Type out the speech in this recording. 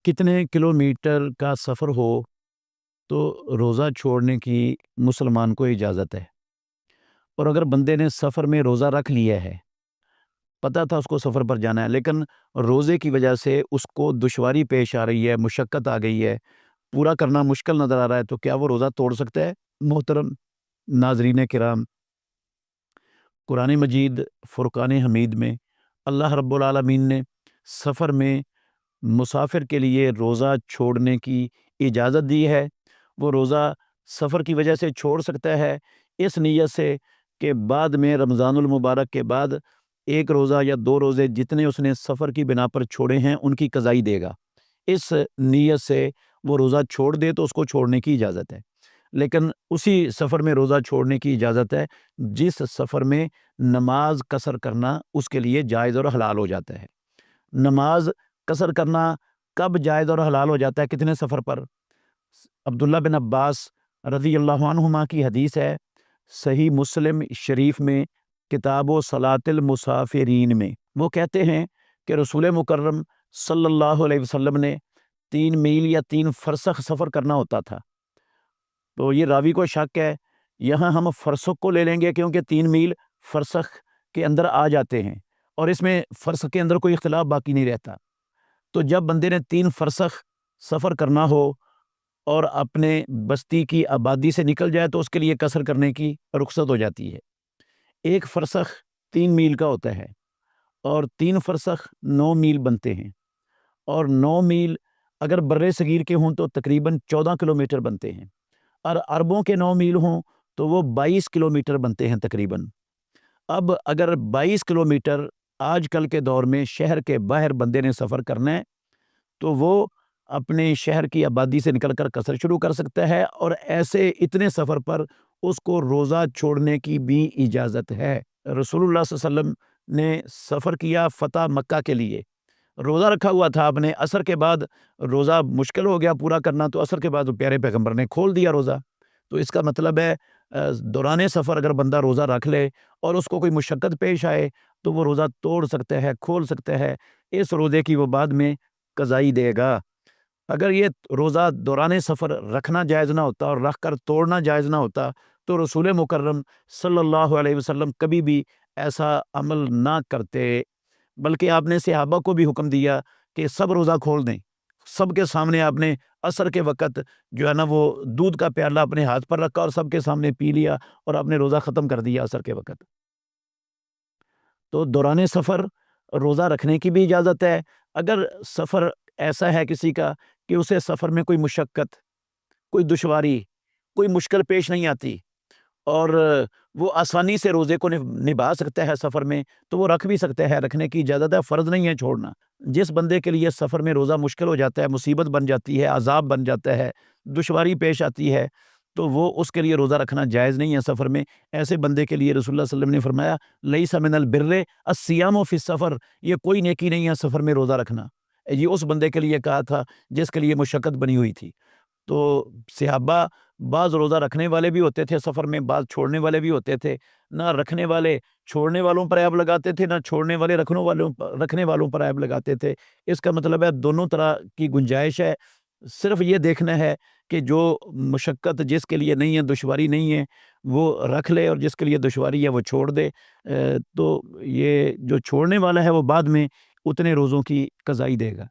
کتنے کلومیٹر کا سفر ہو تو روزہ چھوڑنے کی مسلمان کو اجازت ہے؟ اور اگر بندے نے سفر میں روزہ رکھ لیا ہے، پتہ تھا اس کو سفر پر جانا ہے، لیکن روزے کی وجہ سے اس کو دشواری پیش آ رہی ہے، مشقت آ گئی ہے، پورا کرنا مشکل نظر آ رہا ہے، تو کیا وہ روزہ توڑ سکتا ہے؟ محترم ناظرین کرام، قرآن مجید فرقان حمید میں اللہ رب العالمین نے سفر میں مسافر کے لیے روزہ چھوڑنے کی اجازت دی ہے۔ وہ روزہ سفر کی وجہ سے چھوڑ سکتا ہے اس نیت سے کہ بعد میں رمضان المبارک کے بعد ایک روزہ یا دو روزے جتنے اس نے سفر کی بنا پر چھوڑے ہیں ان کی قضائی دے گا۔ اس نیت سے وہ روزہ چھوڑ دے تو اس کو چھوڑنے کی اجازت ہے، لیکن اسی سفر میں روزہ چھوڑنے کی اجازت ہے جس سفر میں نماز قصر کرنا اس کے لیے جائز اور حلال ہو جاتا ہے۔ نماز قصر کرنا کب جائز اور حلال ہو جاتا ہے؟ کتنے سفر پر؟ عبداللہ بن عباس رضی اللہ عنہما کی حدیث ہے، صحیح مسلم شریف میں کتاب و صلاۃ المسافرین میں، وہ کہتے ہیں کہ رسول مکرم صلی اللہ علیہ وسلم نے 3 میل یا 3 فرسخ سفر کرنا ہوتا تھا۔ تو یہ راوی کو شک ہے، یہاں ہم فرسخ کو لے لیں گے کیونکہ 3 میل فرسخ کے اندر آ جاتے ہیں، اور اس میں فرسخ کے اندر کوئی اختلاف باقی نہیں رہتا۔ تو جب بندے نے 3 فرسخ سفر کرنا ہو اور اپنے بستی کی آبادی سے نکل جائے تو اس کے لیے قصر کرنے کی رخصت ہو جاتی ہے۔ 1 فرسخ 3 میل کا ہوتا ہے اور 3 فرسخ 9 میل بنتے ہیں، اور 9 میل اگر بر صغیر کے ہوں تو تقریباً 14 کلومیٹر بنتے ہیں، اور عربوں کے 9 میل ہوں تو وہ 22 کلومیٹر بنتے ہیں تقریباً۔ اب اگر 22 کلومیٹر آج کل کے دور میں شہر کے باہر بندے نے سفر کرنا ہے تو وہ اپنے شہر کی آبادی سے نکل کر قصر شروع کر سکتا ہے، اور ایسے اتنے سفر پر اس کو روزہ چھوڑنے کی بھی اجازت ہے۔ رسول اللہ صلی اللہ علیہ وسلم نے سفر کیا فتح مکہ کے لیے، روزہ رکھا ہوا تھا، آپ نے عصر کے بعد روزہ مشکل ہو گیا پورا کرنا، تو عصر کے بعد پیارے پیغمبر نے کھول دیا روزہ۔ تو اس کا مطلب ہے دوران سفر اگر بندہ روزہ رکھ لے اور اس کو کوئی مشقت پیش آئے تو وہ روزہ توڑ سکتا ہے، کھول سکتا ہے، اس روزے کی وہ بعد میں قضائی دے گا۔ اگر یہ روزہ دوران سفر رکھنا جائز نہ ہوتا اور رکھ کر توڑنا جائز نہ ہوتا تو رسول مکرم صلی اللہ علیہ وسلم کبھی بھی ایسا عمل نہ کرتے، بلکہ آپ نے صحابہ کو بھی حکم دیا کہ سب روزہ کھول دیں۔ سب کے سامنے آپ نے عصر کے وقت جو ہے نا وہ دودھ کا پیالہ اپنے ہاتھ پر رکھا اور سب کے سامنے پی لیا اور آپ نے روزہ ختم کر دیا عصر کے وقت۔ تو دوران سفر روزہ رکھنے کی بھی اجازت ہے۔ اگر سفر ایسا ہے کسی کا کہ اسے سفر میں کوئی مشقت، کوئی دشواری، کوئی مشکل پیش نہیں آتی اور وہ آسانی سے روزے کو نبھا سکتا ہے سفر میں، تو وہ رکھ بھی سکتا ہے، رکھنے کی اجازت ہے، فرض نہیں ہے چھوڑنا۔ جس بندے کے لیے سفر میں روزہ مشکل ہو جاتا ہے، مصیبت بن جاتی ہے، عذاب بن جاتا ہے، دشواری پیش آتی ہے، تو وہ اس کے لیے روزہ رکھنا جائز نہیں ہے سفر میں۔ ایسے بندے کے لیے رسول اللہ صلی اللہ علیہ وسلم نے فرمایا لیس من البر الصیام فی السفر، یہ کوئی نیکی نہیں ہے سفر میں روزہ رکھنا۔ یہ اس بندے کے لیے کہا تھا جس کے لیے مشقت بنی ہوئی تھی۔ تو صحابہ بعض روزہ رکھنے والے بھی ہوتے تھے سفر میں، بعض چھوڑنے والے بھی ہوتے تھے، نہ رکھنے والے چھوڑنے والوں پر عیب لگاتے تھے، نہ چھوڑنے والے رکھنے والوں پر عیب لگاتے تھے۔ اس کا مطلب ہے دونوں طرح کی گنجائش ہے، صرف یہ دیکھنا ہے کہ جو مشقت جس کے لیے نہیں ہے، دشواری نہیں ہے، وہ رکھ لے، اور جس کے لیے دشواری ہے وہ چھوڑ دے۔ تو یہ جو چھوڑنے والا ہے وہ بعد میں اتنے روزوں کی قضائی دے گا۔